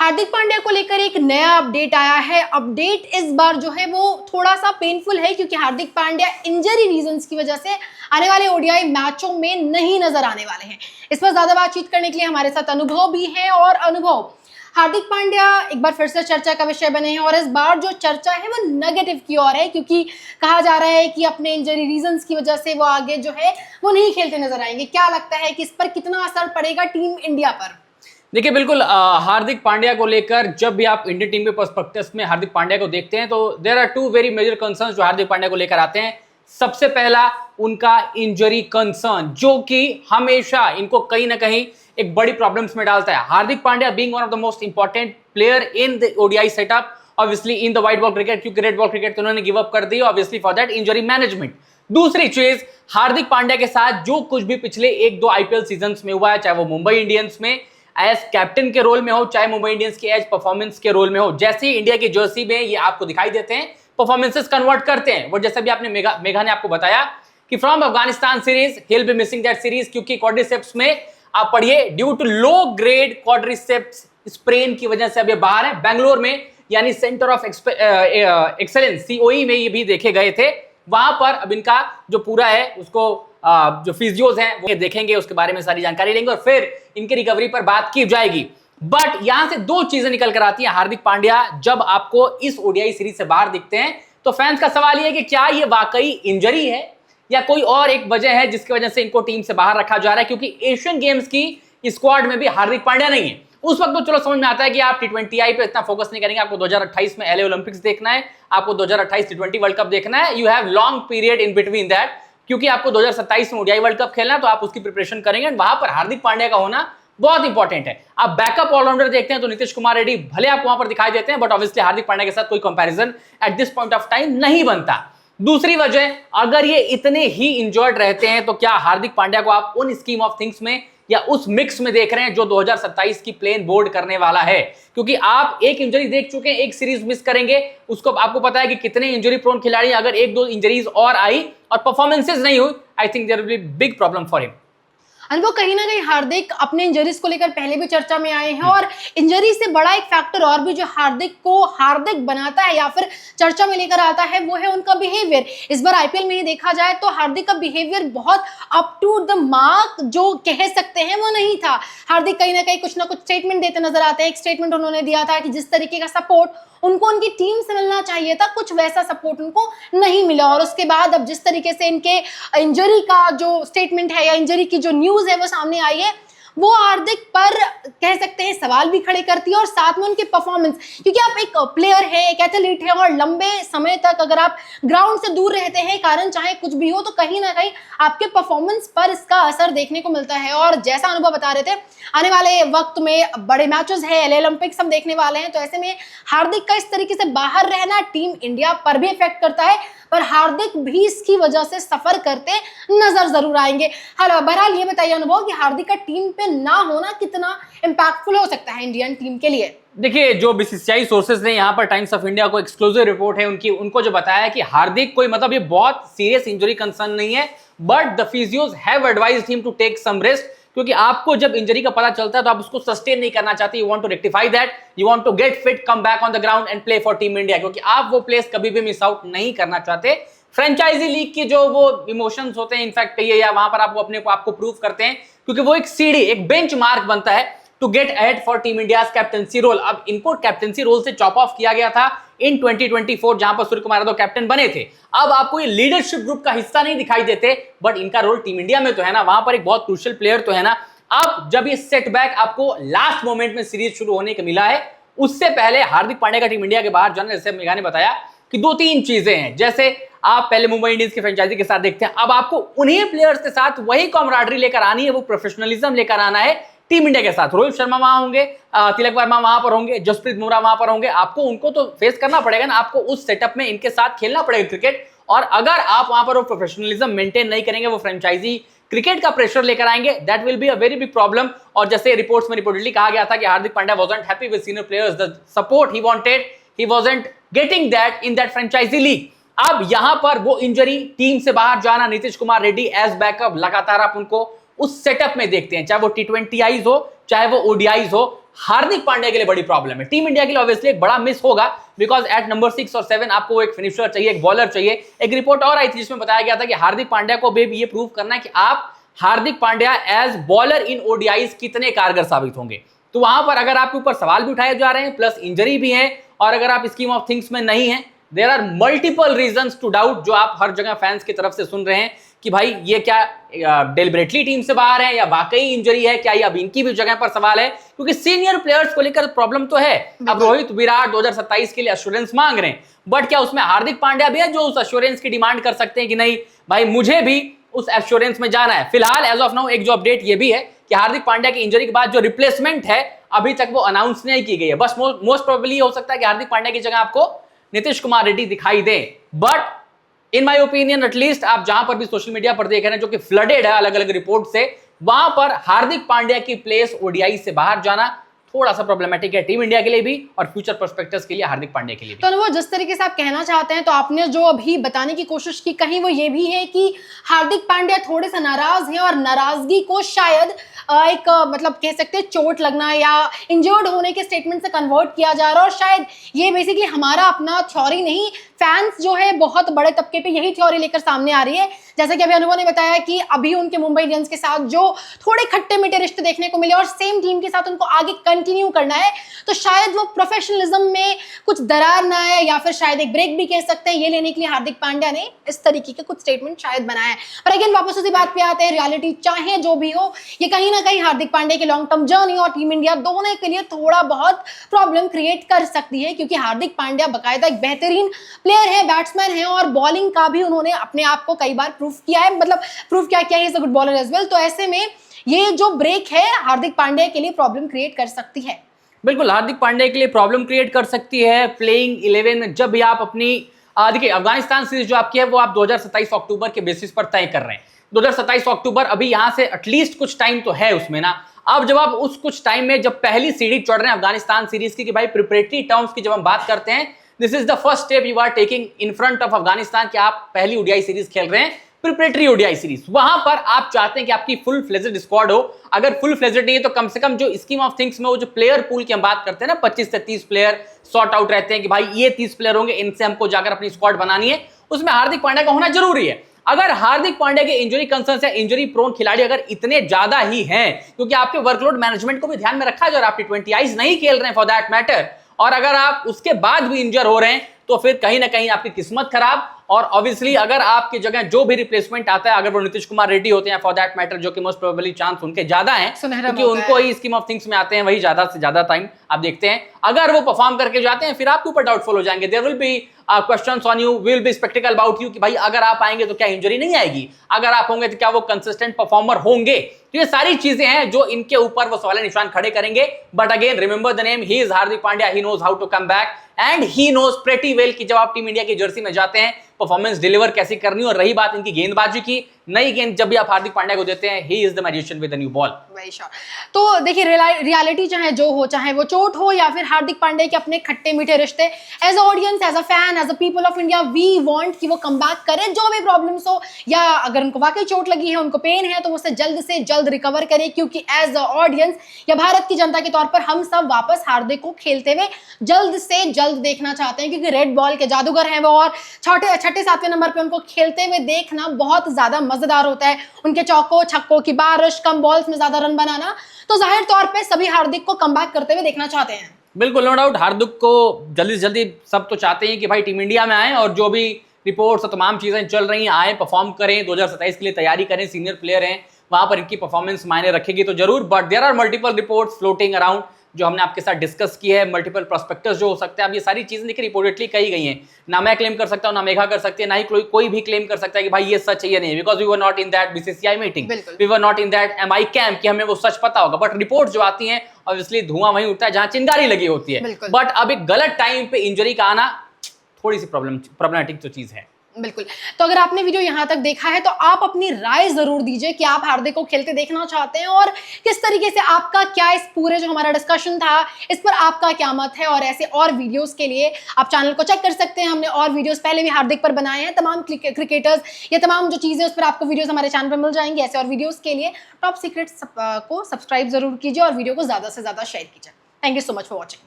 हार्दिक पांड्या को लेकर एक नया अपडेट आया है। अपडेट इस बार जो है वो थोड़ा सा पेनफुल है क्योंकि हार्दिक पांड्या इंजरी रीजंस की वजह से आने वाले ओडीआई मैचों में नहीं नजर आने वाले हैं। इस पर ज्यादा बातचीत करने के लिए हमारे साथ अनुभव भी है। और अनुभव, हार्दिक पांड्या एक बार फिर से चर्चा का विषय बने हैं और इस बार जो चर्चा है वो नेगेटिव की ओर है क्योंकि कहा जा रहा है कि अपने इंजरी रीजंस की वजह से वो आगे जो है वो नहीं खेलते नजर आएंगे। क्या लगता है कि इस पर कितना असर पड़ेगा टीम इंडिया पर? देखिए बिल्कुल, हार्दिक पांड्या को लेकर जब भी आप इंडियन टीम के पर्सपेक्टिव में हार्दिक पांड्या को देखते हैं तो there are two very major concerns जो हार्दिक पांड्या को लेकर आते हैं। सबसे पहला उनका इंजरी कंसर्न, जो कि हमेशा इनको कहीं ना कहीं एक बड़ी प्रॉब्लम्स में डालता है। Hardik Pandya being one of the most important player in the ODI setup, obviously in the white ball cricket, क्योंकि रेड बॉल क्रिकेट तो उन्होंने गिव अप कर दी obviously for that injury management. दूसरी चीज, हार्दिक पांड्या के साथ जो कुछ भी पिछले 1-2 आईपीएल सीजन में हुआ है, चाहे वो मुंबई इंडियंस में एज कैप्टन के रोल में हो, चाहे मुंबई इंडियंस के एज परफॉर्मेंस के रोल में हो, जैसे ही इंडिया की जर्सी में ये आपको दिखाई देते हैं परफॉर्मेंसेस कन्वर्ट करते हैं। वो जैसे भी आपने मेघा ने आपको बताया कि from Afghanistan series he will be missing that series, क्योंकि क्वाड्रिसेप्स में आप पढ़िए due to low grade quadriceps sprain की वजह से अब ये बाहर है। बेंगलोर में यानी सेंटर ऑफ एक्सेलेंस सीओई में ये भी देखे गए थे। वहां पर अब इनका जो पूरा है उसको जो फिजियोज हैं वो देखेंगे, उसके बारे में सारी जानकारी लेंगे और फिर इनकी रिकवरी पर बात की जाएगी। बट यहां से दो चीजें निकल कर आती हैं। हार्दिक पांड्या जब आपको इस ओडीआई सीरीज से बाहर दिखते हैं तो फैंस का सवाल यह है कि क्या ये वाकई इंजरी है या कोई और एक वजह है जिसकी वजह से इनको टीम से बाहर रखा जा रहा है, क्योंकि एशियन गेम्स की स्क्वाड में भी हार्दिक पांड्या नहीं है। उस वक्त तो चलो समझ में आता है कि आप टी20आई पे इतना फोकस नहीं करेंगे, आपको 2028 में एलए ओलंपिक्स देखना है, आपको 2028 टी20 वर्ल्ड कप देखना है। You have long period in between that, क्योंकि आपको 2027 में ओडीआई वर्ल्ड कप खेलना है, तो आप उसकी प्रिपरेशन करेंगे। वहां पर हार्दिक पांड्या का होना बहुत इंपॉर्टेंट है। आप बैकअप ऑलराउंडर देखते हैं तो नीतीश कुमार रेड्डी भले आपको वहां पर दिखाई देते हैं, बट ऑब्वियसली हार्दिक पांड्या के साथ कोई comparison at this point of time नहीं बनता। दूसरी वजह, अगर ये इतने ही इंजर्ड रहते हैं तो क्या हार्दिक पांड्या को आप उन स्कीम ऑफ थिंग्स में या उस मिक्स में देख रहे हैं जो 2027 की प्लेन बोर्ड करने वाला है? क्योंकि आप एक इंजरी देख चुके हैं, एक सीरीज मिस करेंगे, उसको आपको पता है कि कितने इंजरी प्रोन खिलाड़ी, अगर 1-2 इंजरीज और आई और परफॉर्मेंसेस नहीं हुई, I think there will be big problem for him. अनुभव, कहीं ना कहीं हार्दिक अपने इंजरीज को लेकर पहले भी चर्चा में आए हैं और इंजरी से बड़ा एक फैक्टर और भी जो हार्दिक को हार्दिक बनाता है या फिर चर्चा में लेकर आता है वो है उनका बिहेवियर। इस बार आईपीएल में ही देखा जाए तो हार्दिक का बिहेवियर बहुत अप टू द मार्क जो कह सकते हैं वो नहीं था। हार्दिक कहीं ना कहीं कुछ ना कुछ स्टेटमेंट देते नजर आते हैं। एक स्टेटमेंट उन्होंने दिया था कि जिस तरीके का सपोर्ट उनको उनकी टीम से मिलना चाहिए था, कुछ वैसा सपोर्ट उनको नहीं मिला। और उसके बाद अब जिस तरीके से इनके इंजरी का जो स्टेटमेंट है या इंजरी की जो न्यूज है वो सामने आई है, वो हार्दिक पर कह सकते हैं सवाल भी खड़े करती है और साथ में उनके परफॉर्मेंस, क्योंकि आप एक प्लेयर है, एक एथलीट है और लंबे समय तक अगर आप ग्राउंड से दूर रहते हैं, कारण चाहे कुछ भी हो, तो कहीं ना कहीं आपके परफॉर्मेंस पर इसका असर देखने को मिलता है। और जैसा अनुभव बता रहे थे, आने वाले वक्त में बड़े मैचेस है, एलए ओलंपिक्स हम देखने वाले हैं, तो ऐसे में हार्दिक का इस तरीके से बाहर रहना टीम इंडिया पर भी इफेक्ट करता है, पर हार्दिक भी इसकी वजह से सफर करते नजर जरूर आएंगे। हेलो, बहरहाल ये बताइए अनुभव कि हार्दिक का टीम पे ना होना कितना इंपैक्टफुल हो सकता है इंडियन टीम के लिए? देखिए, जो बीसीसीआई सोर्सेज ने यहाँ पर टाइम्स ऑफ इंडिया को एक्सक्लूसिव रिपोर्ट है उनको जो बताया कि हार्दिक कोई मतलब ये बहुत सीरियस इंजरी कंसर्न नहीं है, but the physios have advised him to take some rest, क्योंकि आपको जब इंजरी का पता चलता है तो आप उसको सस्टेन नहीं करना चाहते। You want to rectify that, you want to get fit, come back on the ground and play for team India, क्योंकि आप वो प्लेस कभी भी मिस आउट नहीं करना चाहते। फ्रेंचाइजी लीग की जो वो इमोशंस होते हैं, इनफैक्ट कहिए, या वहां पर आप वो अपने को आपको प्रूव करते हैं, क्योंकि वो एक सीढ़ी, एक बेंच मार्क बनता है to get ahead for team India's captaincy role. अब इनको कैप्टनसी रोल से चॉप ऑफ किया गया था इन 2024, जहां पर सूर्य कुमार यादव कैप्टन बने थे। अब आपको ये लीडरशिप ग्रुप का हिस्सा नहीं दिखाई देते, बट इनका रोल टीम इंडिया में तो है ना, वहां पर एक बहुत क्रूशियल प्लेयर तो है ना। अब जब ये सेटबैक आपको लास्ट मोमेंट में सीरीज शुरू होने का मिला है, उससे पहले हार्दिक पांड्या का टीम इंडिया के बाहर जाना, जैसे मेघा ने बताया कि 2-3 चीजें हैं। जैसे आप पहले मुंबई इंडियंस की फ्रेंचाइजी के साथ देखते हैं, अब आपको उन्हीं प्लेयर्स के साथ वही कॉमराडरी लेकर आनी है, वो प्रोफेशनलिज्म लेकर आना है टीम इंडिया के साथ। रोहित शर्मा वहां होंगे, तिलक वर्मा वहां पर होंगे, जसप्रीत बुमराह वहां पर होंगे, आपको उनको तो फेस करना पड़ेगा ना, आपको उस सेटअप में इनके साथ खेलना पड़ेगा क्रिकेट। और अगर आप वहां पर वो प्रोफेशनलिज्म मेंटेन नहीं करेंगे, वो फ्रेंचाइजी क्रिकेट का प्रेशर लेकर आएंगे, that will be a very big problem. और जैसे रिपोर्ट्स में रिपोर्टली कहा गया था कि Hardik Pandya wasn't happy with senior players, the support he wanted, he wasn't getting that in that franchise league. अब यहां पर वो इंजरी, टीम से बाहर जाना, नीतीश कुमार रेड्डी एज बैकअप, लगातार आप उनको उस सेटअप में देखते हैं, चाहे वो टी20 आईज हो, चाहे वो ओडीआईज हो। हार्दिक पांड्या के लिए बड़ी प्रॉब्लम है। टीम इंडिया के लिए ऑब्वियसली एक बड़ा मिस होगा, बिकॉज एट नंबर 6 और 7 आपको एक फिनिशर चाहिए, एक बॉलर चाहिए। एक रिपोर्ट और आई थी जिसमें बताया गया था कि हार्दिक पांड्या को भी ये प्रूव करना है कि आप Hardik Pandya as bowler in ODIs कितने कारगर साबित होंगे। तो वहां पर अगर आपके ऊपर सवाल भी उठाए जा रहे हैं, प्लस इंजरी भी है, और अगर आप स्कीम ऑफ थिंग्स में नहीं है, there are multiple reasons to doubt, जो आप हर जगह फैंस की तरफ से सुन रहे हैं कि भाई ये क्या डेलिबरेटली टीम से बाहर है या वाकई इंजरी है, क्या ये अब इनकी भी जगह पर सवाल है, क्योंकि सीनियर प्लेयर्स को लेकर प्रॉब्लम तो है। अब रोहित विराट 2027 के लिए एश्योरेंस मांग रहे हैं, बट क्या उसमें हार्दिक पांड्या भी है जो उस एश्योरेंस की डिमांड कर सकते हैं कि नहीं भाई मुझे भी उस एश्योरेंस में जाना है। फिलहाल एज ऑफ नाउ एक जो अपडेट ये भी है कि हार्दिक पांड्या की इंजरी के बाद जो रिप्लेसमेंट है अभी तक वो अनाउंस नहीं की गई है। बस मोस्ट प्रोबेबली हो सकता है कि हार्दिक पांड्या की जगह आपको नीतीश कुमार रेड्डी दिखाई दे, but in my opinion at least आप जहां पर भी सोशल मीडिया पर देख रहे हैं जो कि फ्लडेड है अलग अलग रिपोर्ट से, वहां पर हार्दिक पांड्या की प्लेस ओडीआई से बाहर जाना थोड़ा सा प्रॉब्लमेटिक है टीम इंडिया के लिए भी और फ्यूचर पर्सपेक्टिव्स के लिए हार्दिक पांड्या के लिए भी। तो वो जिस तरीके से आप कहना चाहते हैं, तो आपने जो अभी बताने की कोशिश की, कहीं वो ये भी है कि हार्दिक पांड्या थोड़े से नाराज हैं और नाराजगी को शायद एक मतलब कह सकते हैं चोट लगना या इंजर्ड होने के स्टेटमेंट से कन्वर्ट किया जा रहा है। और शायद ये बेसिकली हमारा अपना थ्योरी नहीं, फैंस जो है बहुत बड़े तबके पे यही थ्योरी लेकर सामने आ रही है। जैसा कि अभी अनुभव ने बताया कि अभी उनके मुंबई इंडियंस के साथ जो थोड़े खट्टे मीठे रिश्ते देखने को मिले और सेम टीम के साथ उनको आगे कंटिन्यू करना है, तो शायद वो प्रोफेशनलिज्म में कुछ दरार ना आए या फिर शायद एक ब्रेक भी कह सकते हैं, ये लेने के लिए हार्दिक पांड्या ने इस तरीके के कुछ स्टेटमेंट शायद बनाया है। पर अगेन वापस उसी बात पे आते हैं, रियलिटी चाहे जो भी हो, ये कहीं ना कहीं हार्दिक पांड्या की लॉन्ग टर्म जर्नी और टीम इंडिया दोनों के लिए थोड़ा बहुत प्रॉब्लम क्रिएट कर सकती है, क्योंकि हार्दिक पांड्या बाकायदा एक बेहतरीन प्लेयर है, बैट्समैन है और बॉलिंग का भी उन्होंने अपने आप को कई बार प्रूफ किया है, मतलब प्रूफ किया है is a good bowler as well. तो ऐसे में ये जो ब्रेक है हार्दिक पांड्या के लिए प्रॉब्लम क्रिएट कर सकती है। बिल्कुल हार्दिक पांड्या के लिए प्रॉब्लम क्रिएट कर सकती है प्लेइंग 11 में। जब भी आप अपनी देखिए अफगानिस्तान सीरीज जो आपकी है वो आप 2027 अक्टूबर के बेसिस पर तय कर रहे हैं। 2027 अक्टूबर अभी यहां से एटलीस्ट कुछ टाइम तो है उसमें ना। अब जब आप उस कुछ टाइम में जब पहली सीढ़ी चढ़ रहे हैं अफगानिस्तान सीरीज की कि भाई प्रिपरेटरी टर्म्स की जब हम बात करते हैं, this is the first step you are taking in front of Afghanistan कि आप पहली ओडीआई सीरीज खेल रहे हैं, प्रिपरेटरी ओडीआई सीरीज। वहां पर आप चाहते हैं कि आपकी फुल फ्लेजेड स्क्वाड हो। अगर फुल फ्लेजेड नहीं है तो कम से कम जो स्कीम ऑफ थिंग्स में वो जो प्लेयर पूल की हम बात करते हैं ना, 25 से 30 प्लेयर सॉर्ट आउट रहते हैं कि भाई ये 30 प्लेयर होंगे, इनसे हमको जाकर अपनी स्क्वाड बनानी है, उसमें हार्दिक पांड्या का होना जरूरी है। अगर हार्दिक पांड्या के इंजरी कंसर्न या इंजरी प्रोन खिलाड़ी अगर इतने ज्यादा ही हैं, क्योंकि आपके वर्कलोड मैनेजमेंट को भी ध्यान में रखा जाए, आप T20Is नहीं खेल रहे हैं फॉर दैट मैटर, और अगर आप उसके बाद भी इंजर हो रहे हैं तो फिर कहीं ना कहीं आपकी किस्मत खराब। और ऑब्वियसली अगर आपकी जगह जो भी रिप्लेसमेंट आता है, अगर वो नीतीश कुमार रेड्डी होते हैं फॉर दैट मैटर, जो कि मोस्ट प्रोबेबली चांस उनके ज्यादा हैं क्योंकि उनको ही स्कीम ऑफ थिंग्स में आते हैं, वही ज्यादा से ज्यादा टाइम आप देखते हैं, अगर वो परफॉर्म करके जाते हैं फिर आपके ऊपर डाउटफुल हो जाएंगे। There will be questions on you, will be skeptical about you कि भाई अगर आप आएंगे तो क्या इंजरी नहीं आएगी, अगर आप होंगे तो क्या वो कंसिस्टेंट परफॉर्मर होंगे। तो ये सारी चीजें हैं जो इनके ऊपर वो सवाल निशान खड़े करेंगे। But again remember the name, he is Hardik Pandya, he knows how to come back and he knows pretty well कि जब आप टीम इंडिया की जर्सी में जाते हैं परफॉर्मेंस डिलीवर कैसे करनी। और रही बात इनकी गेंदबाजी की, नई गेंद जब भी आप हार्दिक पांड्या को देते हैं, he is the magician with the new ball. Very sure. तो देखिए रियलिटी चाहे जो हो, चाहे वो चोट हो या फिर हार्दिक पांड्या के अपने खट्टे मीठे रिश्ते, as a audience, as a fan, as a people of India, we want कि वो कम बैक करें, जो भी प्रॉब्लम्स हो, या अगर उनको वाकई चोट लगी है, उनको पेन है, तो उससे जल्द रिकवर करें, क्योंकि एज अ ऑडियंस या भारत की जनता के तौर पर हम सब वापस हार्दिक को खेलते हुए जल्द से जल्द देखना चाहते हैं, क्योंकि रेड बॉल के जादूगर हैं वो, और छठे सातवें नंबर पे उनको खेलते हुए देखना बहुत ज्यादा मजेदार होता है। उनके चौकों छक्कों की बारिश, कम बॉल्स में ज्यादा रन बनाना, तो जाहिर तौर पे सभी हार्दिक को कम बैक करते हुए देखना चाहते हैं। बिल्कुल नो डाउट, हार्दिक को जल्दी से जल्दी सब तो चाहते हैं कि भाई टीम इंडिया में आए और जो भी रिपोर्ट्स और तमाम चीजें चल रही हैं आए, परफॉर्म करें, 2027 के लिए तैयारी करें, सीनियर प्लेयर हैं, वहां पर इनकी परफॉर्मेंस मायने रखेगी तो जरूर। But there are multiple reports floating around जो हमने आपके साथ डिस्कस की है, मल्टीपल प्रोस्पेक्टर्स जो हो सकते हैं। अब ये सारी चीजें देखिए रिपोर्टेडली कही गई हैं, ना मैं क्लेम कर सकता हूं, ना मेघा कर सकती है, ना ही कोई भी क्लेम कर सकता है कि भाई ये सच है या नहीं, because we were not in that BCCI meeting, we were not in that MI camp कि हमें वो सच पता होगा। बट रिपोर्ट जो आती हैं ऑब्वियसली धुआं वहीं उठता है जहां चिंगारी लगी होती है। बट अब एक गलत टाइम पे इंजरी का आना थोड़ी सी प्रॉब्लमेटिक तो चीज है। बिल्कुल। तो अगर आपने वीडियो यहाँ तक देखा है तो आप अपनी राय जरूर दीजिए कि आप हार्दिक को खेलते देखना चाहते हैं और किस तरीके से, आपका क्या इस पूरे जो हमारा डिस्कशन था इस पर आपका क्या मत है। और ऐसे और वीडियोस के लिए आप चैनल को चेक कर सकते हैं, हमने और वीडियोस पहले भी हार्दिक पर बनाए हैं, तमाम क्रिकेटर्स, ये तमाम जो चीजें उस पर आपको वीडियोस हमारे चैनल पर मिल जाएंगी। ऐसे और वीडियोस के लिए टॉप सीक्रेट्स को सब्सक्राइब जरूर कीजिए और वीडियो को ज्यादा से ज्यादा शेयर कीजिए। Thank you so much for watching.